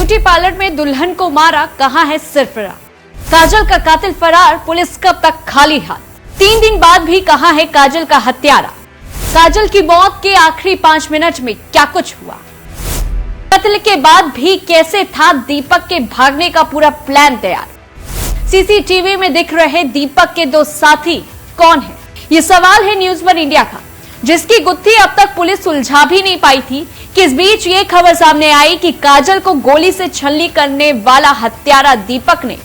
Beauty parlour में दुल्हन को मारा, कहां है सिरफिरा। काजल का कातिल फरार, पुलिस कब तक खाली हाथ। 3 दिन बाद भी कहां है काजल का हत्यारा। काजल की मौत के आखिरी 5 मिनट में क्या कुछ हुआ। कत्ल के बाद भी कैसे था दीपक के भागने का पूरा प्लान तैयार। सीसीटीवी में दिख रहे दीपक के 2 साथी कौन है, ये सवाल है न्यूज वन इंडिया का, जिसकी गुत्थी अब तक पुलिस सुलझा भी नहीं पाई थी कि इस बीच ये खबर सामने आई कि काजल को गोली से छलनी करने वाला हत्यारा दीपक ने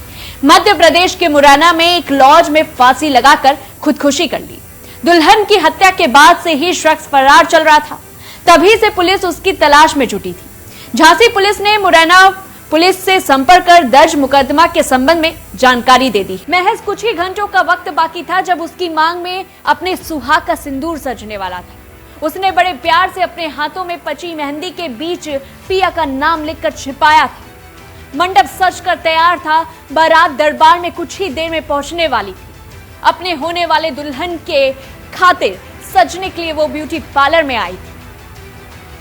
मध्य प्रदेश के मुरैना में एक लॉज में फांसी लगाकर खुदकुशी कर ली। दुल्हन की हत्या के बाद से ही शख्स फरार चल रहा था, तभी से पुलिस उसकी तलाश में जुटी थी। झांसी पुलिस ने मुरैना पुलिस से संपर्क कर दर्ज मुकदमा के संबंध में जानकारी दे दी। महज कुछ ही घंटों का वक्त बाकी था जब उसकी मांग में अपने सुहाग का सिंदूर सजने वाला था। उसने बड़े प्यार से अपने हाथों में पची मेहंदी के बीच पिया का नाम लिखकर छिपाया था। मंडप सज कर तैयार था, बारात दरबार में कुछ ही देर में पहुंचने वाली थी। अपने होने वाले दुल्हन के खातिर सजने के लिए वो ब्यूटी पार्लर में आई थी,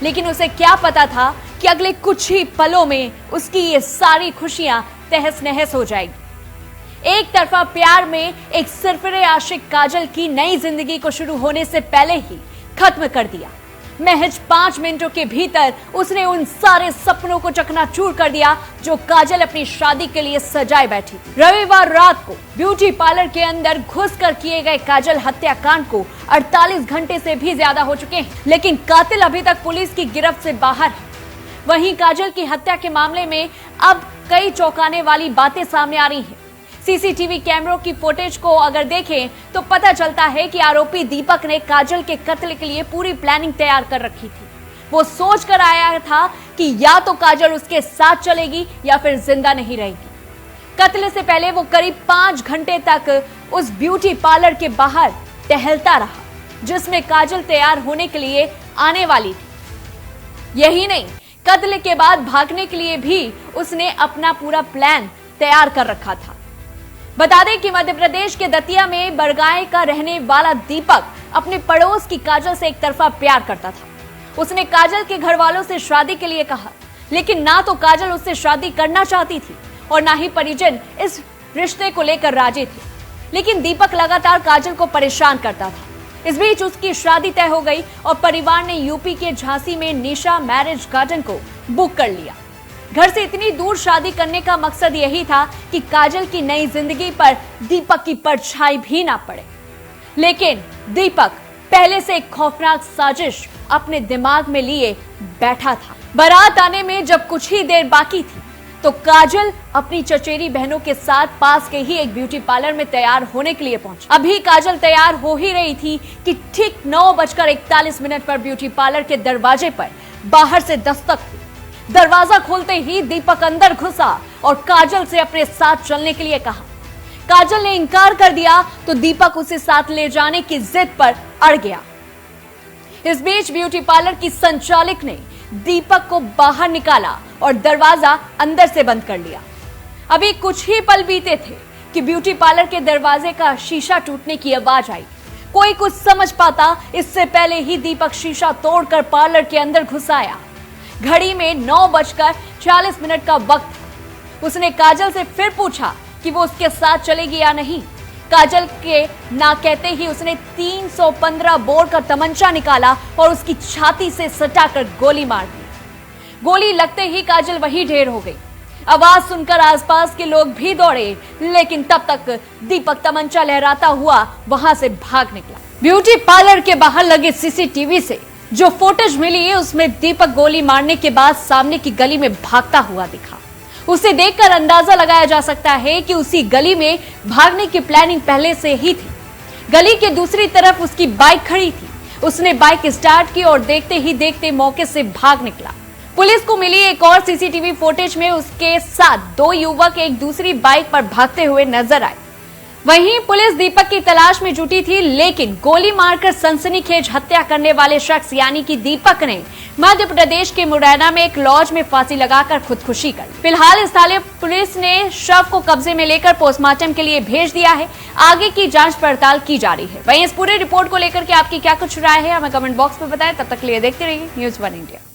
लेकिन उसे क्या पता था कि अगले कुछ ही पलों में उसकी ये सारी खुशियां तहस नहस हो जाएगी। एक तरफा प्यार में एक सिरफिरे आशिक काजल की नई जिंदगी को शुरू होने से पहले ही खत्म कर दिया। महज 5 मिनटों के भीतर उसने उन सारे सपनों को चकनाचूर कर दिया जो काजल अपनी शादी के लिए सजाए बैठी थी। रविवार रात को ब्यूटी पार्लर के अंदर घुसकर किए गए काजल हत्याकांड को 48 घंटे से भी ज्यादा हो चुके हैं, लेकिन कातिल अभी तक पुलिस की गिरफ्त से बाहर है। वहीं काजल की हत्या के मामले में अब कई चौंकाने वाली बातें सामने आ रही हैं। सीसीटीवी कैमरों की फुटेज को अगर देखें तो पता चलता है कि आरोपी दीपक ने काजल के कत्ल के लिए पूरी प्लानिंग तैयार कर रखी थी। वो सोच कर आया था कि या तो काजल उसके साथ चलेगी या फिर जिंदा नहीं रहेगी। कत्ल से पहले वो करीब 5 घंटे तक उस ब्यूटी पार्लर के बाहर टहलता रहा, जिसमें काजल तैयार होने के लिए आने वाली थी। यही नहीं, कत्ल के बाद भागने के लिए भी उसने अपना पूरा प्लान तैयार कर रखा था। बता दें कि मध्य प्रदेश के दतिया में बरगाए का रहने वाला दीपक अपने पड़ोस की काजल से एक तरफा प्यार करता था। उसने काजल के घर वालों से शादी के लिए कहा, लेकिन ना तो काजल उससे शादी करना चाहती थी और ना ही परिजन इस रिश्ते को लेकर राजी थे। लेकिन दीपक लगातार काजल को परेशान करता था। इस बीच उसकी शादी तय हो गई और परिवार ने यूपी के झांसी में निशा मैरिज गार्डन को बुक कर लिया। घर से इतनी दूर शादी करने का मकसद यही था कि काजल की नई जिंदगी पर दीपक की परछाई भी ना पड़े। लेकिन दीपक पहले से एक खौफनाक साजिश अपने दिमाग में लिए बैठा था। बारात आने में जब कुछ ही देर बाकी थी तो काजल अपनी चचेरी बहनों के साथ पास के ही एक ब्यूटी पार्लर में तैयार होने के लिए पहुंची। अभी काजल तैयार हो ही रही थी कि ठीक 9:41 पर ब्यूटी पार्लर के दरवाजे पर बाहर से दस्तक हुई। दरवाजा खोलते ही दीपक अंदर घुसा और काजल से अपने साथ चलने के लिए कहा। काजल ने इनकार कर दिया तो दीपक उसे साथ ले जाने की जिद पर अड़ गया। इस बीच ब्यूटी पार्लर की संचालक ने दीपक को बाहर निकाला और दरवाजा अंदर से बंद कर लिया। अभी कुछ ही पल बीते थे कि ब्यूटी पार्लर के दरवाजे का शीशा टूटने की आवाज आई। कोई कुछ समझ पाता इससे पहले ही दीपक शीशा तोड़कर पार्लर के अंदर घुस आया। घड़ी में 9:46 का वक्त। उसने काजल से फिर पूछा कि वो उसके साथ चलेगी या नहीं। काजल के ना कहते ही उसने 315 बोर का तमंचा निकाला और उसकी छाती से सटाकर गोली मार दी। गोली लगते ही काजल वहीं ढेर हो गई। आवाज सुनकर आसपास के लोग भी दौड़े, लेकिन तब तक दीपक तमंचा लहराता हुआ वहां से भाग निकला। ब्यूटी पार्लर के बाहर लगे सीसीटीवी से जो फुटेज मिली है उसमें दीपक गोली मारने के बाद सामने की गली में भागता हुआ दिखा। उसे देखकर अंदाजा लगाया जा सकता है कि उसी गली में भागने की प्लानिंग पहले से ही थी। गली के दूसरी तरफ उसकी बाइक खड़ी थी। उसने बाइक स्टार्ट की और देखते ही देखते मौके से भाग निकला। पुलिस को मिली एक और सीसीटीवी फुटेज में उसके साथ 2 युवक एक दूसरी बाइक पर भागते हुए नजर आए। वहीं पुलिस दीपक की तलाश में जुटी थी, लेकिन गोली मारकर सनसनीखेज हत्या करने वाले शख्स यानी कि दीपक ने मध्य प्रदेश के मुरैना में एक लॉज में फांसी लगाकर खुदकुशी कर ली। फिलहाल स्थानीय पुलिस ने शव को कब्जे में लेकर पोस्टमार्टम के लिए भेज दिया है। आगे की जांच पड़ताल की जा रही है। वहीं इस पूरे रिपोर्ट को लेकर के आपकी क्या कुछ राय है हमें कमेंट बॉक्स में बताएं। तब तक के लिए देखते रहिए न्यूज़ वन इंडिया।